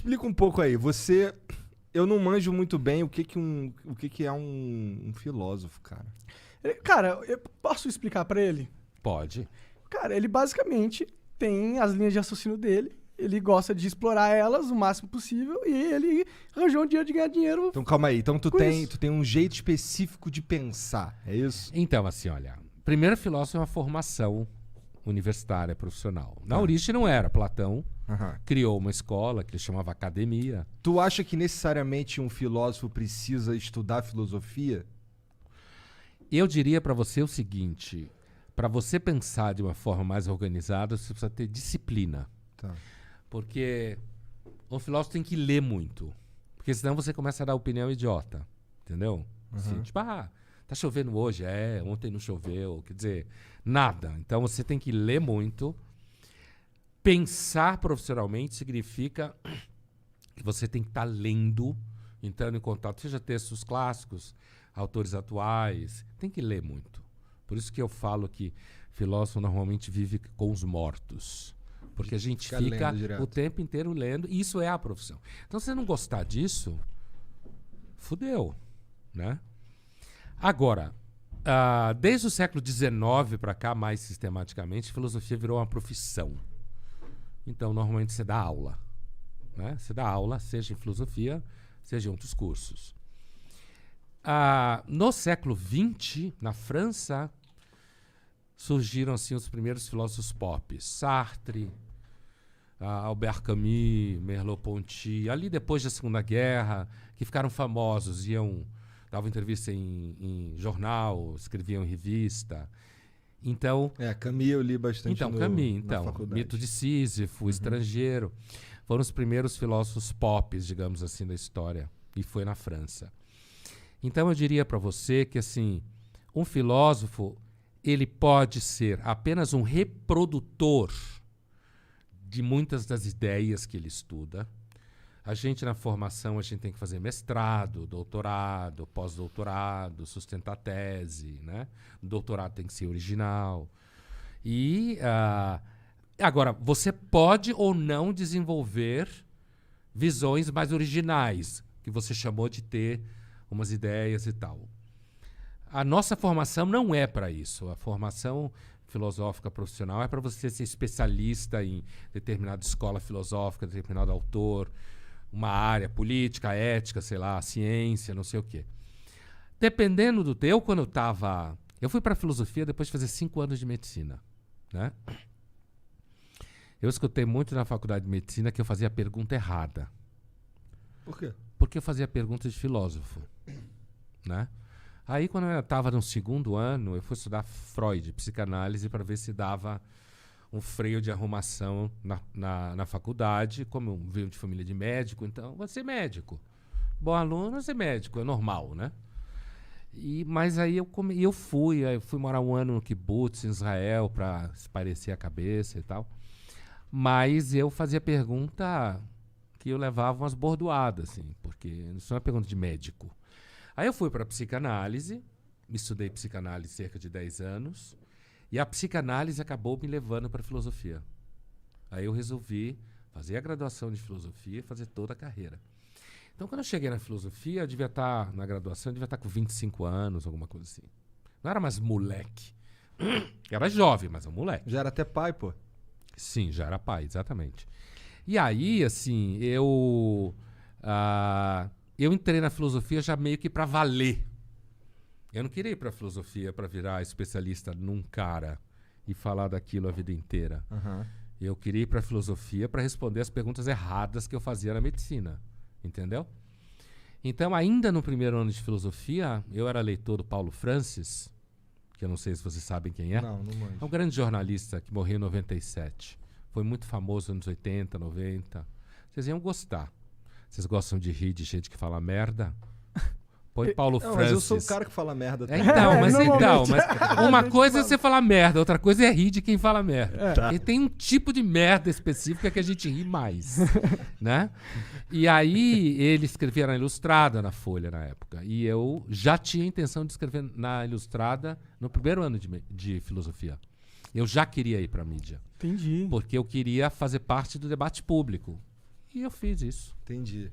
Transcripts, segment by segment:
Explica um pouco aí. Eu não manjo muito bem o que que é um filósofo, cara. Cara, eu posso explicar pra ele? Pode. Cara, ele basicamente tem as linhas de raciocínio dele, ele gosta de explorar elas o máximo possível e ele arranjou um dia de ganhar dinheiro. Então calma aí. Então tu Com tem, isso. tu tem um jeito específico de pensar, é isso? Então, assim, olha. Primeiro filósofo é uma formação universitária, profissional. Na Tá. origem não era. Platão Aham. criou uma escola que ele chamava academia. Tu acha que necessariamente um filósofo precisa estudar filosofia? Eu diria para você o seguinte: para você pensar de uma forma mais organizada, você precisa ter disciplina. Tá. Porque um filósofo tem que ler muito. Porque senão você começa a dar opinião idiota. Entendeu? Assim, tipo, tá chovendo hoje? Ontem não choveu. Quer dizer, nada. Então você tem que ler muito. Pensar profissionalmente significa que você tem que estar lendo, entrando em contato, seja textos clássicos, autores atuais. Tem que ler muito. Por isso que eu falo que filósofo normalmente vive com os mortos. Porque a gente Fica fica lendo direto. o tempo inteiro lendo, e isso é a profissão. Então, se você não gostar disso, fudeu, né? Agora, desde o século XIX para cá, mais sistematicamente, filosofia virou uma profissão. Então, normalmente você dá aula, né? Você dá aula, seja em filosofia, seja em outros cursos. No século XX, na França, surgiram assim os primeiros filósofos pop. Sartre, Albert Camus, Merleau-Ponty, ali depois da Segunda Guerra, que ficaram famosos, davam entrevista em jornal, escreviam em revista. Então, Camus eu li bastante Camus, na faculdade. Mito de Sísifo, Estrangeiro, foram os primeiros filósofos pop, digamos assim, da história, e foi na França. Então eu diria para você que assim, um filósofo, ele pode ser apenas um reprodutor de muitas das ideias que ele estuda. A gente na formação, a gente tem que fazer mestrado, doutorado, pós-doutorado, sustentar tese, né? O doutorado tem que ser original. E agora, você pode ou não desenvolver visões mais originais, que você chamou de ter umas ideias e tal. A nossa formação não é para isso. A formação filosófica profissional é para você ser especialista em determinada escola filosófica, determinado autor, uma área política, ética, sei lá, ciência, não sei o quê. Dependendo do teu, quando eu fui para filosofia depois de fazer 5 anos de medicina, né? Eu escutei muito na faculdade de medicina que eu fazia a pergunta errada. Por quê? Porque eu fazia perguntas de filósofo, né? Aí, quando eu estava no 2º ano, eu fui estudar Freud, psicanálise, para ver se dava um freio de arrumação na faculdade. Como eu venho de família de médico, então, vou ser médico. Bom aluno, vou ser médico, é normal, né? Mas aí eu fui morar 1 ano no kibbutz, em Israel, para espairecer a cabeça e tal. Mas eu fazia pergunta que eu levava umas bordoadas, assim, porque isso não é pergunta de médico. Aí eu fui para a psicanálise, estudei psicanálise cerca de 10 anos, e a psicanálise acabou me levando para a filosofia. Aí eu resolvi fazer a graduação de filosofia e fazer toda a carreira. Então, quando eu cheguei na filosofia, eu devia estar, na graduação, eu devia estar com 25 anos, alguma coisa assim. Não era mais moleque. Era jovem, mas é um moleque. Já era até pai, pô. Sim, já era pai, exatamente. E aí, assim, eu entrei na filosofia já meio que para valer. Eu não queria ir para a filosofia para virar especialista num cara e falar daquilo a vida inteira. Uhum. Eu queria ir para a filosofia para responder as perguntas erradas que eu fazia na medicina. Entendeu? Então, ainda no 1º ano de filosofia, eu era leitor do Paulo Francis, que eu não sei se vocês sabem quem é. Não manjo. É um grande jornalista que morreu em 97. Foi muito famoso nos anos 80, 90. Vocês iam gostar. Vocês gostam de rir de gente que fala merda? Põe Paulo Não, Francis. mas eu sou o cara que fala merda também. Mas normalmente. uma A gente coisa é fala. você falar merda, outra coisa é rir de quem fala merda. Tá. E tem um tipo de merda específica que a gente ri mais, né? E aí ele escrevia na Ilustrada, na Folha, na época. E eu já tinha a intenção de escrever na Ilustrada no 1º ano de filosofia. Eu já queria ir para a mídia, Entendi. porque eu queria fazer parte do debate público. E eu fiz isso. Entendi.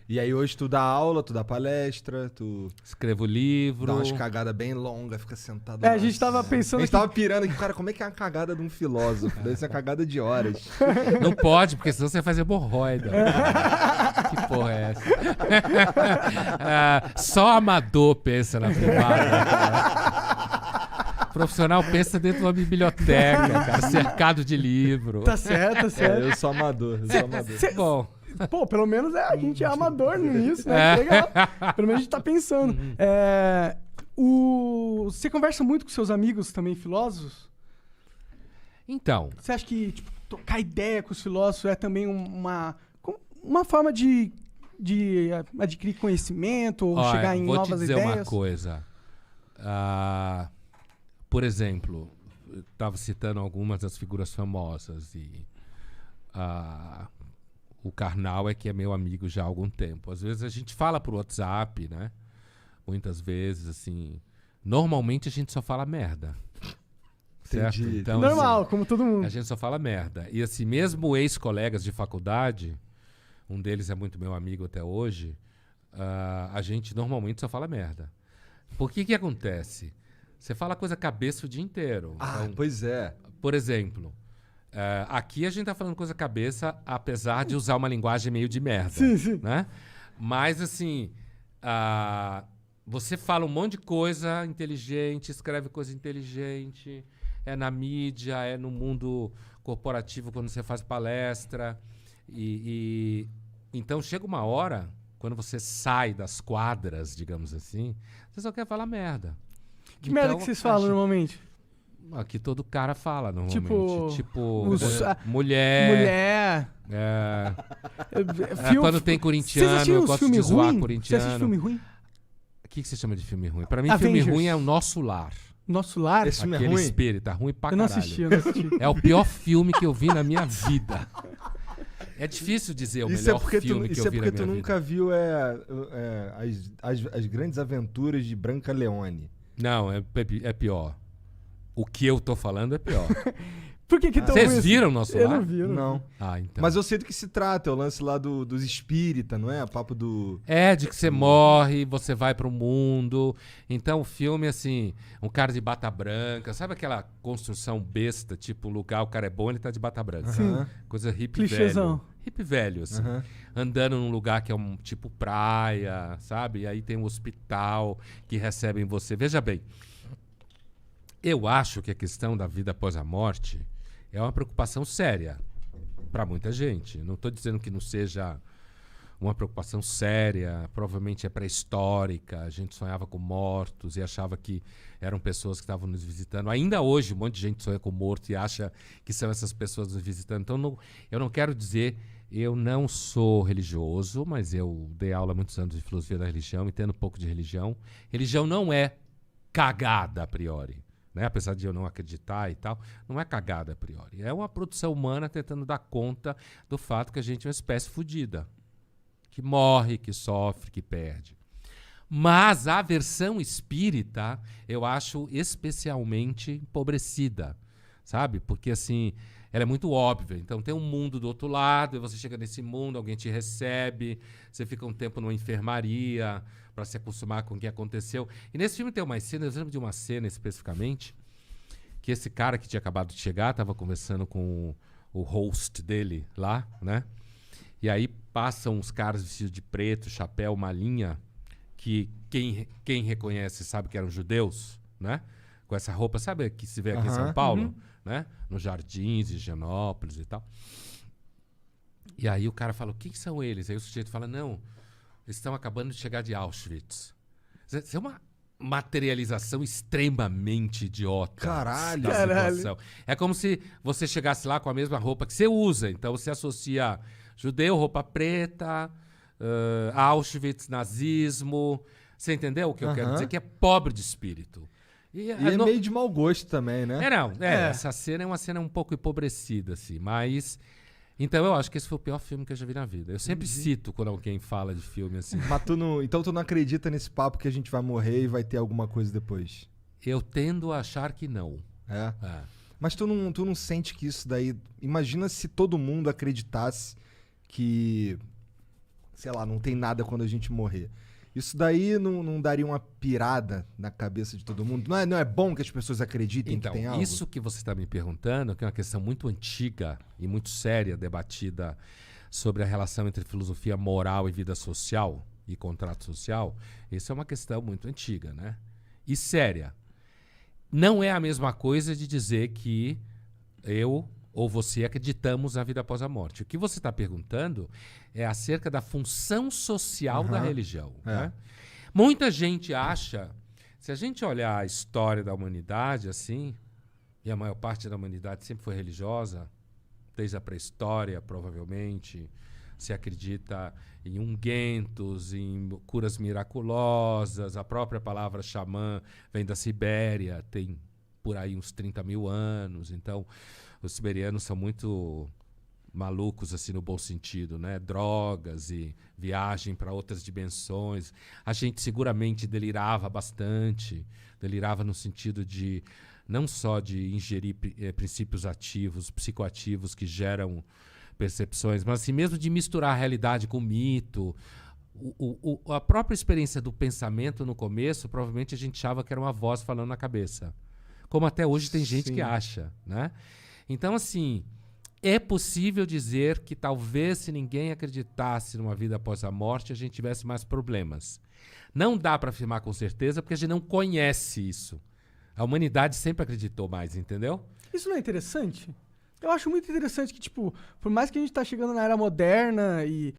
E aí hoje tu dá aula, tu dá palestra, tu Escrevo livro. dá umas cagadas bem longas, fica sentado É, lá. a gente tava pensando A gente aqui. tava pirando aqui, cara, como é que é uma cagada de um filósofo? Deve ser uma cagada de horas. Não pode, porque senão você faz hemorroida. Que porra é essa? Só amador pensa na privada. Cara. Profissional pensa dentro de uma biblioteca, cara, cercado de livro. Tá certo, tá certo. Eu sou amador. Bom, Pô, pelo menos a gente é amador nisso, né? Que legal. Pelo menos a gente tá pensando. Você conversa muito com seus amigos também filósofos? então, Você acha que tipo, trocar ideia com os filósofos é também uma forma de adquirir conhecimento ou olha, chegar em vou novas te dizer ideias? uma coisa. Por exemplo, eu estava citando algumas das figuras famosas e o Karnal que é meu amigo já há algum tempo. Às vezes a gente fala por WhatsApp, né? Muitas vezes, assim... Normalmente a gente só fala merda. Certo? Entendi. Então, Normal, assim, como todo mundo. a gente só fala merda. E assim, mesmo ex-colegas de faculdade, um deles é muito meu amigo até hoje, a gente normalmente só fala merda. Por que acontece? Você fala coisa cabeça o dia inteiro. Ah, Então, pois é. por exemplo, aqui a gente tá falando coisa cabeça, apesar de usar uma linguagem meio de merda. Sim. Né? Mas, assim, você fala um monte de coisa inteligente, escreve coisa inteligente, é na mídia, é no mundo corporativo quando você faz palestra. Então, chega uma hora, quando você sai das quadras, digamos assim, você só quer falar merda. Que merda que vocês falam normalmente? Aqui todo cara fala, normalmente. Tipo, mulher. Quando tem corintiano, eu gosto de zoar corintiano. Você assiste filme ruim? O que você chama de filme ruim? Pra mim, Avengers. filme ruim é o Nosso Lar. Nosso Lar? Esse filme é Aquele ruim? espírito, ruim pra Eu não caralho. assisti, eu não assisti. É o pior filme que eu vi na minha vida. É difícil dizer o melhor filme que eu vi na minha vida. Nunca viu as grandes aventuras de Branca Leone. Não, é pior. O que eu tô falando é pior. Por que tão Vocês ruim viram o assim? Nosso Eu Lar? não vi, eu não vi. Não. Ah, então. Mas eu sei do que se trata, é o lance lá dos espíritas, não é? O papo do... É, de que você morre, você vai pro mundo. Então, o filme, assim, um cara de bata branca. Sabe aquela construção besta, tipo, lugar, o cara é bom, ele tá de bata branca. Sim. Coisa hippie Clichêzão. velho. Hippie velho, assim. Aham. Andando num lugar que é um tipo praia, sabe? E aí tem um hospital que recebem você. Veja bem, eu acho que a questão da vida após a morte é uma preocupação séria para muita gente. Não estou dizendo que não seja uma preocupação séria, provavelmente é pré-histórica. A gente sonhava com mortos e achava que eram pessoas que estavam nos visitando. Ainda hoje, um monte de gente sonha com morto e acha que são essas pessoas nos visitando. Então, eu não quero dizer... Eu não sou religioso, mas eu dei aula há muitos anos de filosofia da religião, entendo um pouco de religião. Religião não é cagada a priori. Né? Apesar de eu não acreditar e tal, não é cagada a priori. É uma produção humana tentando dar conta do fato que a gente é uma espécie fodida. Que morre, que sofre, que perde. Mas a versão espírita eu acho especialmente empobrecida, sabe? Porque assim, ela é muito óbvia. Então tem um mundo do outro lado, e você chega nesse mundo, alguém te recebe, você fica um tempo numa enfermaria para se acostumar com o que aconteceu. E nesse filme tem umas cenas, eu lembro de uma cena especificamente, que esse cara que tinha acabado de chegar estava conversando com o host dele lá, né? E aí passam uns caras vestidos de preto, chapéu, malinha, que quem reconhece sabe que eram judeus, né? Com essa roupa, sabe que se vê aqui em São Paulo, né? Nos Jardins, Higienópolis e tal. E aí o cara fala, o que são eles? Aí o sujeito fala, não, eles estão acabando de chegar de Auschwitz. Isso é uma materialização extremamente idiota. Caralho. Da situação. É como se você chegasse lá com a mesma roupa que você usa. Então você associa judeu, roupa preta, Auschwitz, nazismo. Você entendeu o que eu quero dizer? Que é pobre de espírito. E é meio de mau gosto também, né? Essa cena é uma cena um pouco empobrecida, assim, mas... Então eu acho que esse foi o pior filme que eu já vi na vida. Eu sempre cito quando alguém fala de filme, assim. Mas então tu não acredita nesse papo que a gente vai morrer e vai ter alguma coisa depois? Eu tendo a achar que não. É? Mas tu não sente que isso daí... Imagina se todo mundo acreditasse que, sei lá, não tem nada quando a gente morrer. Isso daí não daria uma pirada na cabeça de todo mundo? Não é bom que as pessoas acreditem Então, que tem algo? isso que você está me perguntando, que é uma questão muito antiga e muito séria, debatida sobre a relação entre filosofia moral e vida social e contrato social, isso é uma questão muito antiga, né? E séria. Não é a mesma coisa de dizer que eu ou você acreditamos na vida após a morte. O que você está perguntando é acerca da função social da religião. Né? Muita gente acha, se a gente olhar a história da humanidade assim, e a maior parte da humanidade sempre foi religiosa, desde a pré-história, provavelmente, se acredita em ungüentos, em curas miraculosas, a própria palavra xamã vem da Sibéria, tem por aí uns 30 mil anos, então os siberianos são muito malucos, assim, no bom sentido, né? Drogas e viagem para outras dimensões. A gente seguramente delirava bastante, delirava no sentido de não só de ingerir princípios ativos, psicoativos que geram percepções, mas assim mesmo de misturar a realidade com o mito. A própria experiência do pensamento no começo, provavelmente a gente achava que era uma voz falando na cabeça. Como até hoje tem gente que acha, né? Então, assim, é possível dizer que talvez se ninguém acreditasse numa vida após a morte, a gente tivesse mais problemas. Não dá para afirmar com certeza, porque a gente não conhece isso. A humanidade sempre acreditou mais, entendeu? Isso não é interessante? Eu acho muito interessante que, tipo, por mais que a gente tá chegando na era moderna e